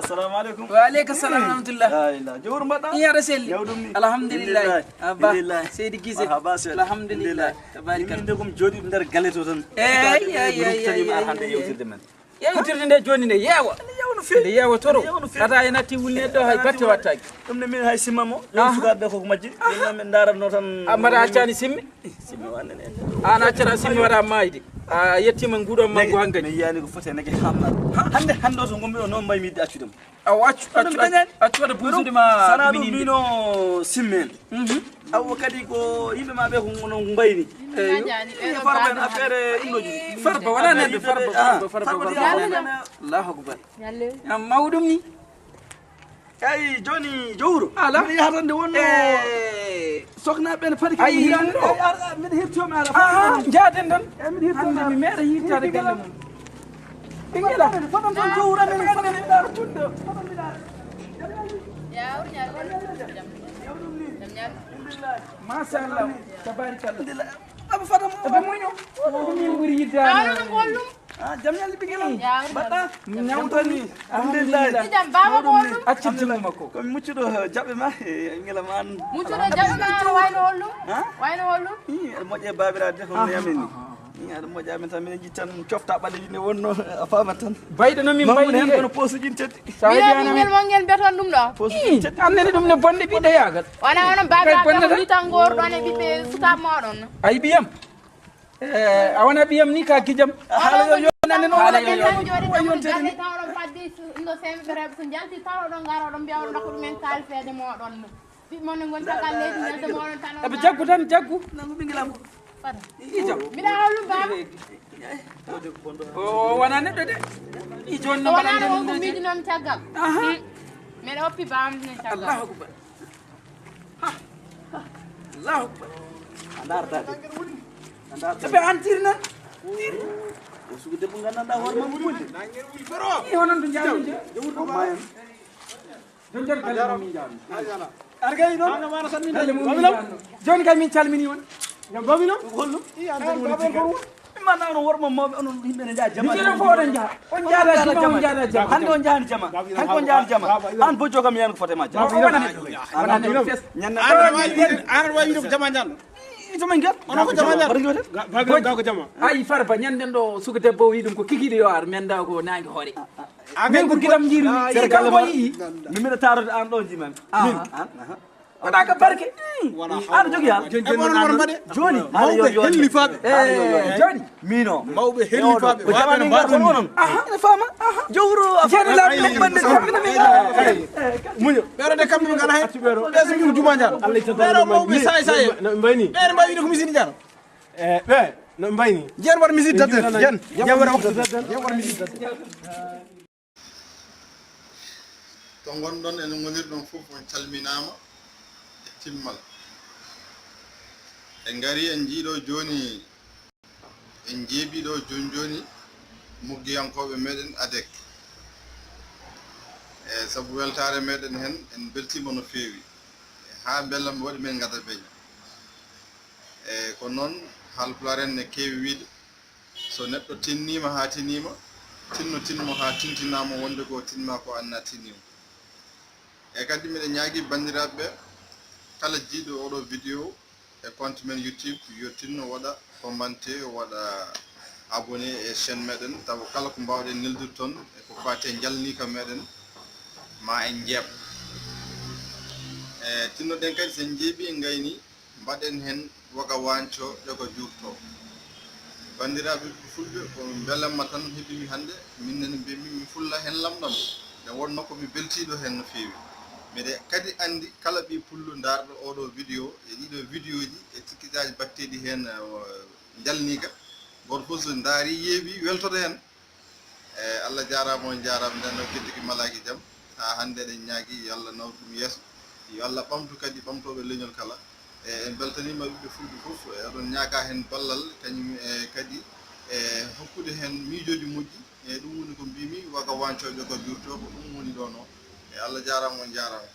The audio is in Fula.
assalamu alaikum. Wa alaikum salam rahmatullah. La ilaha jawr mbada. Ya rasul. Alhamdulillah. Abba. Alhamdulillah. Seydi Gise. Marhaba sey. Alhamdulillah. Tabaraka. Min ndegum jodi nder galle to tan. Yewtirde men. Yewtirde nde joni nde yewa. Yewno fe. Nde yewa toro. Ata en atti wulne do hay batte wattaki. Dum ne min hay simmamo. Yon sugabe ko majji. Min daratno tan. Amara accani simmi. Simmi wanne en. Ana accana simmi wara mayde. A yettima ngudo mango hangani. Mi yani ko fote nake hamna. Hande so gombi o non mbay mi accudem. A waccu da busude ma sana dum mino simmen. Aw kadi ko yimbe ma be ko ngono mbayni. Farba na affaire innoji. Farba wala nande farba. Allahu akbar. Ya mawdum ni. Ay joni jowro. Ala. Mi hatande wonno. Sokna ben fadi Ay hirande o. Min hirto mi ala. Jaaden dan. Min hirto mi mere hirtade galle mum. Bingela. Fadam ton jowra men fadam mi dar tunde. Fadam mi dar. Ya urnya. Masha Allah. Tabarakallah. Abu fadam. Abe moño. Min buri yidda. Jam yalla bigel. Ya Bata. Nyawtani. Alhamdulillah. Idam baba gollum. Accirtimo makko. Ko muccudo jabbe ma ngela man. Muccudo jabbe ma wayno hollum. Wayno hollum. Moƴƴe babiraade hono yamin ni ada moƴƴe amen tan min jittan cofta balle ne wonno a fama tan bayde no min bayde hen kono posuji teddi Minen mo ngel beton dum do. posuji teddi annene dum ne bonde bi dayagal Wana baba ko mi tan gordo ne bibbe suka modon. ay biyam a wana biyam ni ka kijam hala yo nanen Wala yo yontere tawro faddi ndo sembe so jalti tawro ngaro do biawro ndako men kal fede modon. Bi mon ngon takal leydi nelde modon tan. abe jaggu tan jaggu nangu bingilam ijam Mi da hollum baba. o wana neddo de i jonni So wana balande on ko dum midi non tagal. Mi da oppi bam ne tagal. Allahu akbar Allahu akbar andarta abe antirna o sugu debbo gandanɗa hoore ma wulde i honon to jaami o mayen don jar galle min jaami argay non galle mum joni kay min calmini won ngam babino hollum min manna onon worma mawɓe onon yimɓe ne jaa jama jino fo oɗon jaa on jaada jama on jaada jama hande on jahani jama hanko on jahani jama an bo jogam yani ko fotema jama wonani fes ñanna an wawi dum jama jan jama ngel onon ko jama jan barjote ga ko jama ay farba ñanden ɗo suka debbo wi ɗum ko kikiɗe yo ar menda ko nangue hoore min ko giɗam jiiri sere kam galle ko ma yii mi mbiɗa tarode an ɗo jimami min waɗaka barke aɗa jogui hal joni hellifaɓe joni mino mawɓe hellifaɓe ko jamani garton onon ene fama jowro jeeɗe laaɓi ɓande kamɓene min muño ɓeerode kamɓe ɓe gala hen ɓe so gimi juma jan ɓeero mawɓe say say no mbayni ɓeere mbawi wiide ko misidi jan ɓe no mbayni jen waɗa misidi tadde jen waɗa misidi tadde to gonɗon ene goniri ɗon fof on calminama e timmal en gari en jiiɗo joni en jeebiɗo joni muggiyankoɓe meɗen ADEC e saabu weltare meɗen hen en beltima no fewi ha bellam waɗi men gada beeñ e ko noon Haalpulaar en ne kewi wiide so neɗɗo tinnima ha tinima tinmo ha tintinama wonde ko tinma ko anna tinnima e kadi miɗen ñaagui bandiraɓeɓe kala jiiɗo oɗo vidéo e compte men YouTube yo tinno waɗa commenté waɗa abonné e chaîne meɗen tawa kala ko mbawɗen neldude toon e ko fate jalnika meɗen ma en jeeb e tinnoɗen kadi sen jeeɓi en gayni mbaɗen hen waga wanco ƴogo jurto bandiraɓe fulɓe ko belamma tan heeɓimi hande minnene mbimi mi fulla hen lamɗam nde wonno komi beltiɗo hen no fewi mbiɗe kadi andi kala ɓi pullo darɗo oɗo vidéo e ɗiɗo vidéo ji e tikkidaji batteɗi hen jalniga goto fof so daari yeeɓi weltoto hen e Allah jarama on jarama nden no gueddiki malaki jaam ha hande eɗen ñaagui yo Allah nawɗum yeeso yo Allah ɓamtu kadi ɓamtoɓe leñol kala e en beltanima ɓiɓɓe fulɓe foof e oɗon ñaaga hen ballal kañum e kadi e hokkude hen miijoji moƴƴi e ɗum woni ko mbimi waga wancoɓe ko jurto ko ɗum woni ɗo no e Allah jarama on jarama